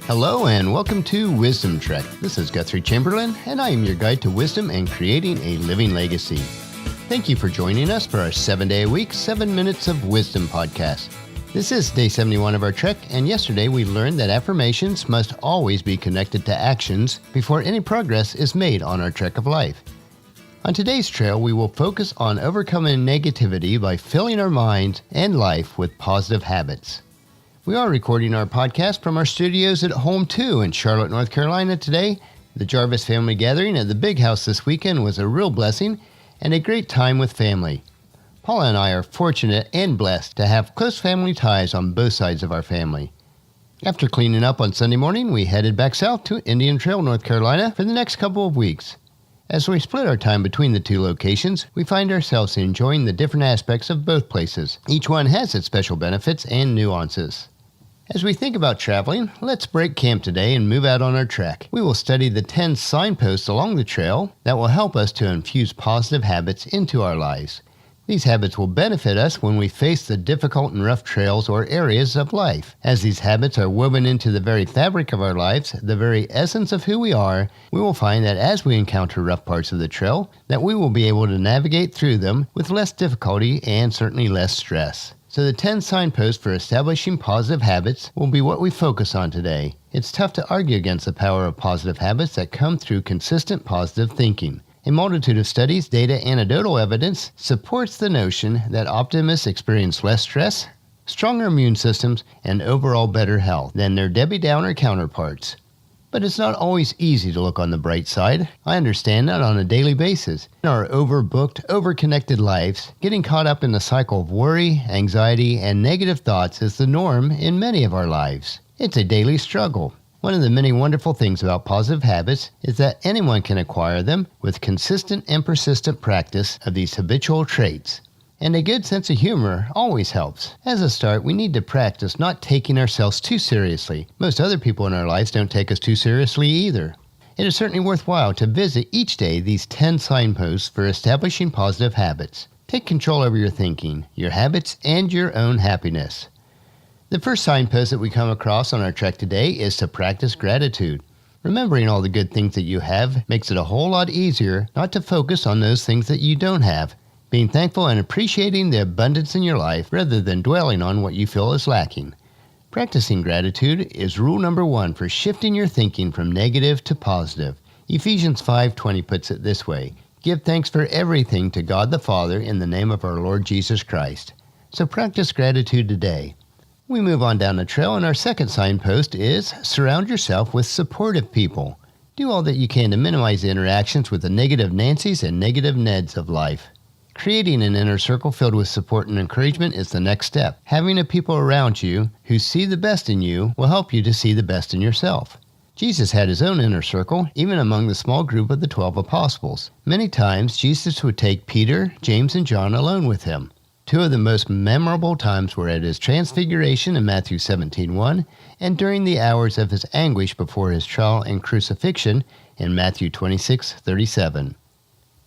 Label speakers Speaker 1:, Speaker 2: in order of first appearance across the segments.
Speaker 1: Hello and welcome to Wisdom Trek. This is Guthrie Chamberlain, and I am your guide to wisdom and creating a living legacy. Thank you for joining us for our 7-day-a-week, 7 Minutes of Wisdom podcast. This is day 71 of our trek, and yesterday we learned that affirmations must always be connected to actions before any progress is made on our trek of life. On today's trail, we will focus on overcoming negativity by filling our minds and life with positive habits. We are recording our podcast from our studios at Home 2 in Charlotte, North Carolina today. The Jarvis family gathering at the Big House this weekend was a real blessing and a great time with family. Paula and I are fortunate and blessed to have close family ties on both sides of our family. After cleaning up on Sunday morning, we headed back south to Indian Trail, North Carolina for the next couple of weeks. As we split our time between the two locations, we find ourselves enjoying the different aspects of both places. Each one has its special benefits and nuances. As we think about traveling, let's break camp today and move out on our trek. We will study the 10 signposts along the trail that will help us to infuse positive habits into our lives. These habits will benefit us when we face the difficult and rough trails or areas of life. As these habits are woven into the very fabric of our lives, the very essence of who we are, we will find that as we encounter rough parts of the trail, that we will be able to navigate through them with less difficulty and certainly less stress. So the 10 signposts for establishing positive habits will be what we focus on today. It's tough to argue against the power of positive habits that come through consistent positive thinking. A multitude of studies, data, anecdotal evidence supports the notion that optimists experience less stress, stronger immune systems, and overall better health than their Debbie Downer counterparts. But it's not always easy to look on the bright side. I understand that on a daily basis. In our overbooked, overconnected lives, getting caught up in the cycle of worry, anxiety, and negative thoughts is the norm in many of our lives. It's a daily struggle. One of the many wonderful things about positive habits is that anyone can acquire them with consistent and persistent practice of these habitual traits. And a good sense of humor always helps. As a start, we need to practice not taking ourselves too seriously. Most other people in our lives don't take us too seriously either. It is certainly worthwhile to visit each day these 10 signposts for establishing positive habits. Take control over your thinking, your habits, and your own happiness. The first signpost that we come across on our trek today is to practice gratitude. Remembering all the good things that you have makes it a whole lot easier not to focus on those things that you don't have. Being thankful and appreciating the abundance in your life rather than dwelling on what you feel is lacking. Practicing gratitude is rule number 1 for shifting your thinking from negative to positive. Ephesians 5:20 puts it this way: give thanks for everything to God the Father in the name of our Lord Jesus Christ. So practice gratitude today. We move on down the trail, and our second signpost is surround yourself with supportive people. Do all that you can to minimize the interactions with the negative Nancys and negative Neds of life. Creating an inner circle filled with support and encouragement is the next step. Having a people around you who see the best in you will help you to see the best in yourself. Jesus had his own inner circle, even among the small group of the 12 apostles. Many times, Jesus would take Peter, James, and John alone with him. 2 of the most memorable times were at his transfiguration in Matthew 17:1 and during the hours of his anguish before his trial and crucifixion in Matthew 26:37.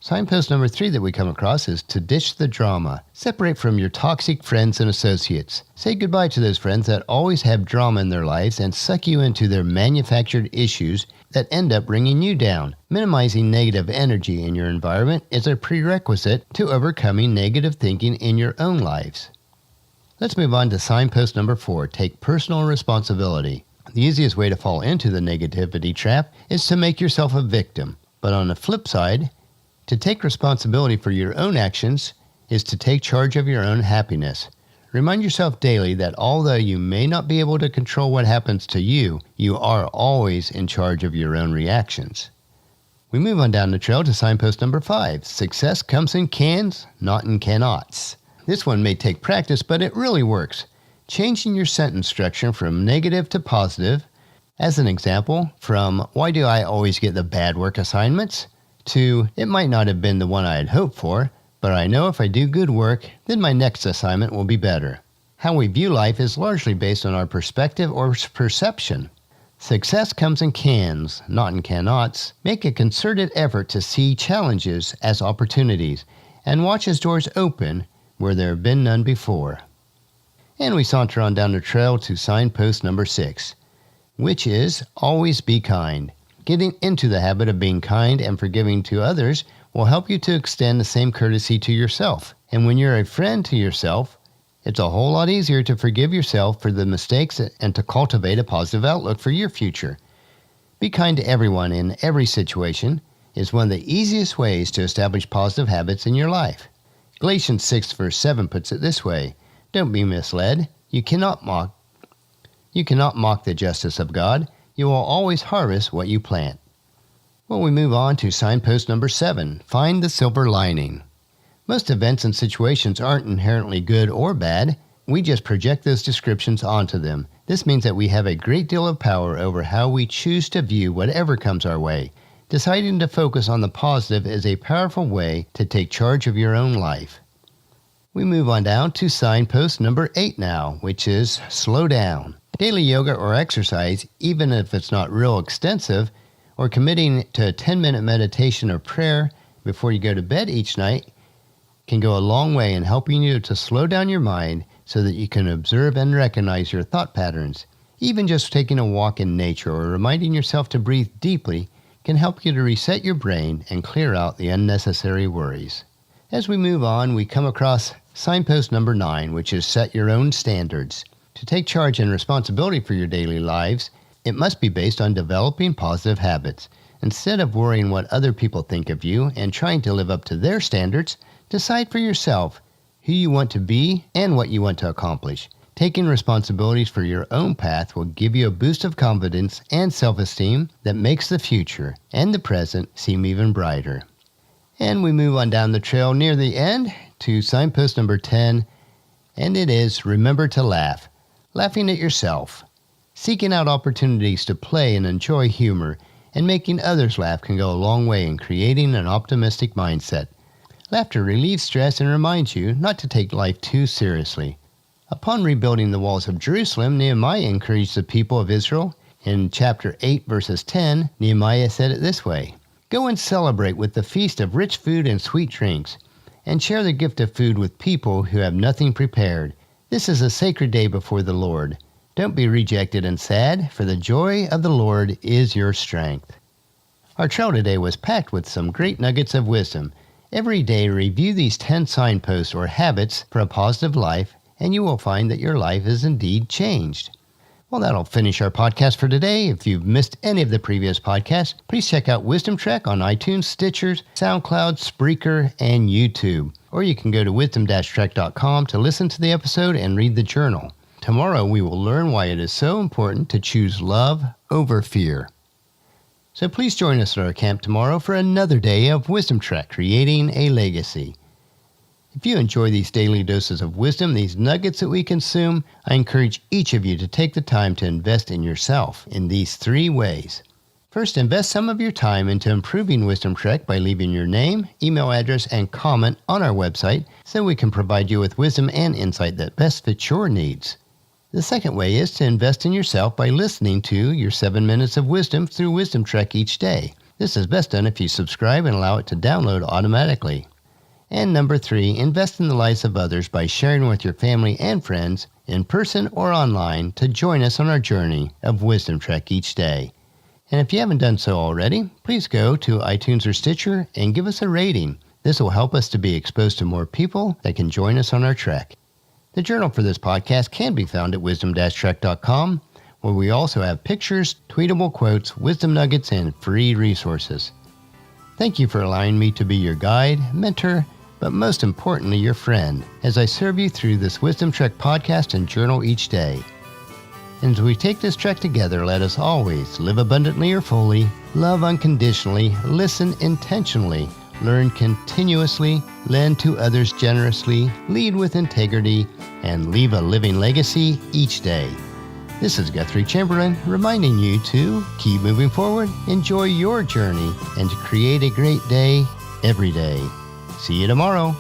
Speaker 1: Signpost number 3 that we come across is to ditch the drama. Separate from your toxic friends and associates. Say goodbye to those friends that always have drama in their lives and suck you into their manufactured issues that end up bringing you down. Minimizing negative energy in your environment is a prerequisite to overcoming negative thinking in your own lives. Let's move on to signpost number 4, take personal responsibility. The easiest way to fall into the negativity trap is to make yourself a victim. But on the flip side, to take responsibility for your own actions is to take charge of your own happiness. Remind yourself daily that although you may not be able to control what happens to you, you are always in charge of your own reactions. We move on down the trail to signpost number 5. Success comes in cans, not in cannots. This one may take practice, but it really works. Changing your sentence structure from negative to positive. As an example, from why do I always get the bad work assignments? To, it might not have been the one I had hoped for, but I know if I do good work, then my next assignment will be better. How we view life is largely based on our perspective or perception. Success comes in cans, not in cannots. Make a concerted effort to see challenges as opportunities and watch as doors open where there have been none before. And we saunter on down the trail to signpost number 6. which is always be kind. Getting into the habit of being kind and forgiving to others will help you to extend the same courtesy to yourself. And when you're a friend to yourself, it's a whole lot easier to forgive yourself for the mistakes and to cultivate a positive outlook for your future. Be kind to everyone in every situation is one of the easiest ways to establish positive habits in your life. Galatians 6 verse 7 puts it this way, "Don't be misled. You cannot mock the justice of God. You will always harvest what you plant." Well, we move on to signpost number 7, find the silver lining. Most events and situations aren't inherently good or bad. We just project those descriptions onto them. This means that we have a great deal of power over how we choose to view whatever comes our way. Deciding to focus on the positive is a powerful way to take charge of your own life. We move on down to signpost number 8 now, which is slow down. Daily yoga or exercise, even if it's not real extensive, or committing to a 10-minute meditation or prayer before you go to bed each night, can go a long way in helping you to slow down your mind so that you can observe and recognize your thought patterns. Even just taking a walk in nature or reminding yourself to breathe deeply can help you to reset your brain and clear out the unnecessary worries. As we move on, we come across signpost number 9, which is set your own standards. To take charge and responsibility for your daily lives, it must be based on developing positive habits. Instead of worrying what other people think of you and trying to live up to their standards, decide for yourself who you want to be and what you want to accomplish. Taking responsibilities for your own path will give you a boost of confidence and self-esteem that makes the future and the present seem even brighter. And we move on down the trail near the end to signpost number 10, and it is remember to laugh. Laughing at yourself. Seeking out opportunities to play and enjoy humor and making others laugh can go a long way in creating an optimistic mindset. Laughter relieves stress and reminds you not to take life too seriously. Upon rebuilding the walls of Jerusalem, Nehemiah encouraged the people of Israel. In chapter 8, verses 10, Nehemiah said it this way, "Go and celebrate with the feast of rich food and sweet drinks, and share the gift of food with people who have nothing prepared. This is a sacred day before the Lord. Don't be rejected and sad, for the joy of the Lord is your strength." Our trail today was packed with some great nuggets of wisdom. Every day, review these 10 signposts or habits for a positive life, and you will find that your life is indeed changed. Well, that'll finish our podcast for today. If you've missed any of the previous podcasts, please check out Wisdom Trek on iTunes, Stitcher, SoundCloud, Spreaker, and YouTube. Or you can go to wisdom-trek.com to listen to the episode and read the journal. Tomorrow, we will learn why it is so important to choose love over fear. So please join us at our camp tomorrow for another day of Wisdom Trek, creating a legacy. If you enjoy these daily doses of wisdom, these nuggets that we consume, I encourage each of you to take the time to invest in yourself in these 3 ways. First, invest some of your time into improving Wisdom Trek by leaving your name, email address, and comment on our website so we can provide you with wisdom and insight that best fits your needs. The second way is to invest in yourself by listening to your 7 minutes of wisdom through Wisdom Trek each day. This is best done if you subscribe and allow it to download automatically. And number 3, invest in the lives of others by sharing with your family and friends, in person or online, to join us on our journey of Wisdom Trek each day. And if you haven't done so already, please go to iTunes or Stitcher and give us a rating. This will help us to be exposed to more people that can join us on our trek. The journal for this podcast can be found at wisdom-trek.com, where we also have pictures, tweetable quotes, wisdom nuggets, and free resources. Thank you for allowing me to be your guide, mentor, but most importantly, your friend, as I serve you through this Wisdom Trek podcast and journal each day. And as we take this trek together, let us always live abundantly or fully, love unconditionally, listen intentionally, learn continuously, lend to others generously, lead with integrity, and leave a living legacy each day. This is Guthrie Chamberlain reminding you to keep moving forward, enjoy your journey, and to create a great day every day. See you tomorrow.